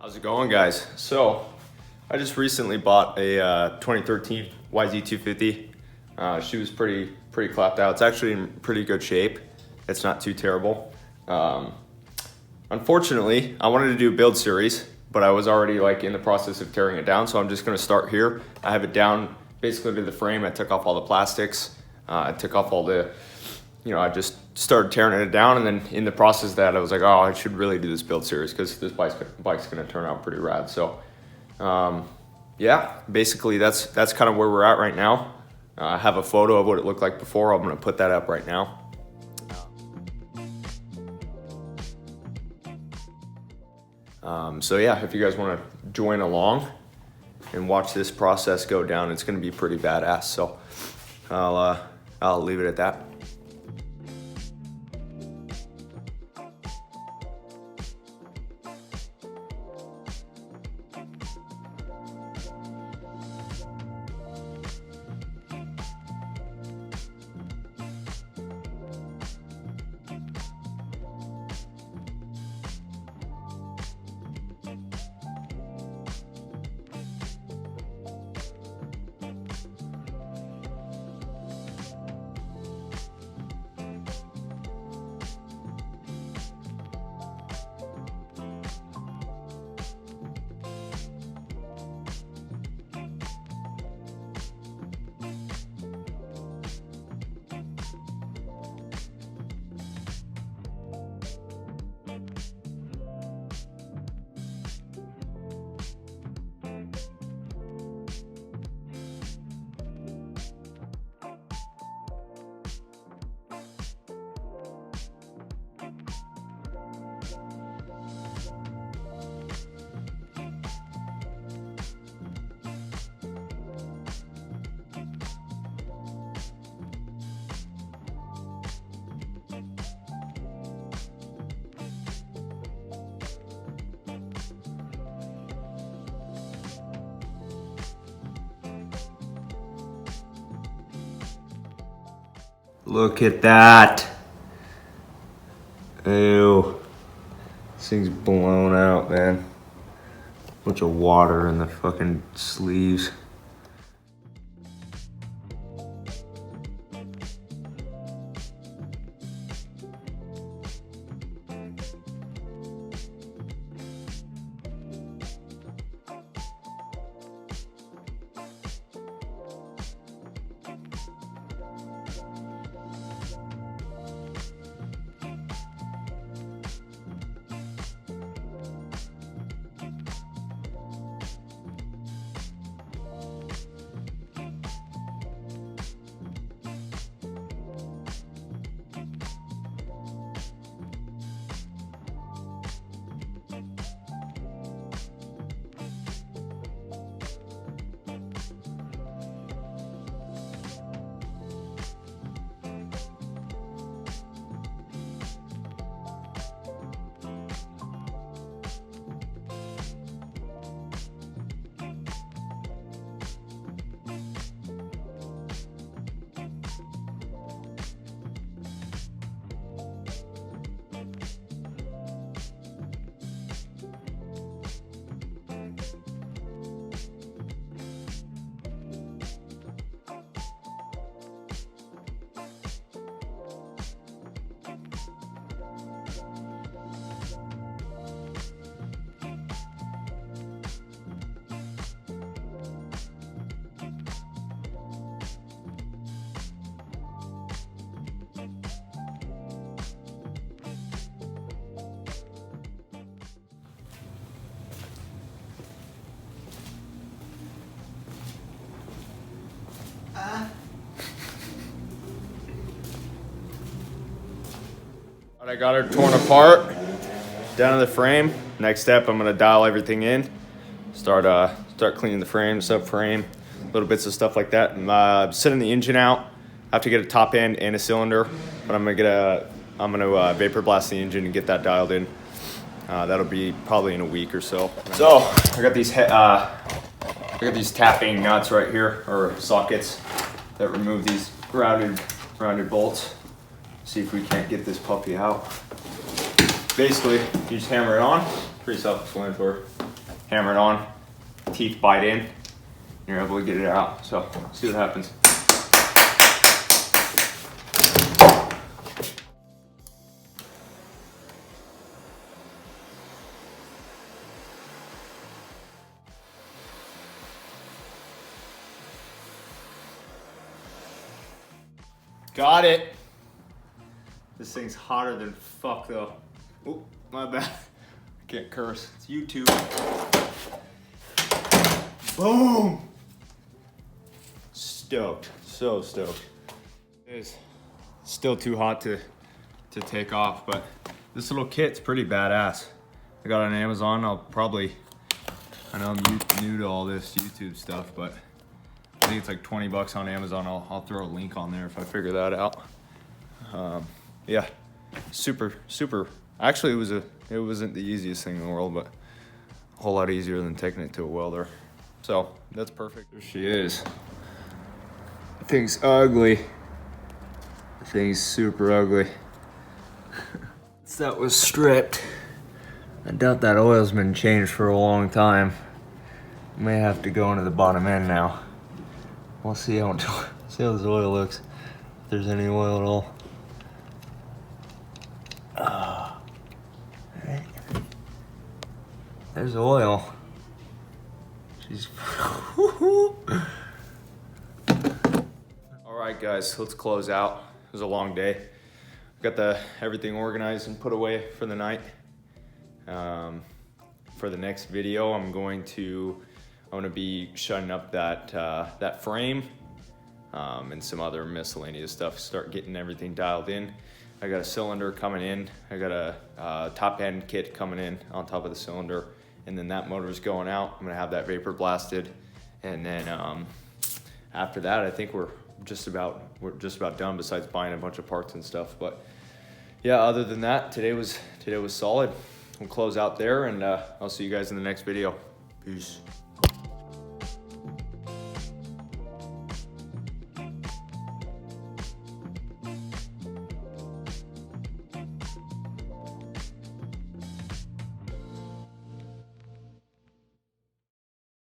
How's it going, guys? So I just recently bought a 2013 YZ250. She was pretty clapped out. It's actually in pretty good shape. It's not too terrible. Unfortunately, I wanted to do a build series, but I was already in the process of tearing it down, so I'm just gonna start here. I have it down basically to the frame. I took off all the plastics. I took off all the, I just started tearing it down, and then in the process of that, I was like, oh, I should really do this build series because this bike's gonna turn out pretty rad. So, yeah, basically that's kind of where we're at right now. I have a photo of what it looked like before. I'm gonna put that up right now. So yeah, if you guys want to join along and watch this process go down, it's gonna be pretty badass. So I'll leave it at that. Look at that. Ew. This thing's blown out, man. Bunch of water in the fucking sleeves. I got her torn apart, down to the frame. Next step, I'm gonna dial everything in, start cleaning the frame, subframe, little bits of stuff like that. I'm sending the engine out. I have to get a top end and a cylinder, but I'm gonna vapor blast the engine and get that dialed in. That'll be probably in a week or so. So I got these tapping nuts right here, or sockets, that remove these rounded bolts. See if we can't get this puppy out. Basically, you just hammer it on. Pretty self-explanatory. hammer it on, teeth bite in, and you're able to get it out. So see what happens. Got it. This thing's hotter than fuck though. Oh, my bad. I can't curse. It's YouTube. Boom. Stoked. So stoked. It's still too hot to take off, but this little kit's pretty badass. I got it on Amazon. I know I'm new to all this YouTube stuff, but I think it's like 20 bucks on Amazon. I'll throw a link on there if I figure that out. Yeah, super. Actually, it wasn't the easiest thing in the world, but a whole lot easier than taking it to a welder. So that's perfect. There she is. The thing's ugly. The thing's super ugly. That was stripped. I doubt that oil's been changed for a long time. May have to go into the bottom end now. We'll see how this oil looks. If there's any oil at all. Right. There's oil. She's. All right, guys, let's close out. It was a long day. Got everything organized and put away for the night. For the next video, I'm going to be shutting up that frame and some other miscellaneous stuff. Start getting everything dialed in. I got a cylinder coming in. I got a top end kit coming in on top of the cylinder, and then that motor's going out. I'm gonna have that vapor blasted, and then after that, I think we're just about done. Besides buying a bunch of parts and stuff, but yeah, other than that, today was solid. We'll close out there, and I'll see you guys in the next video. Peace.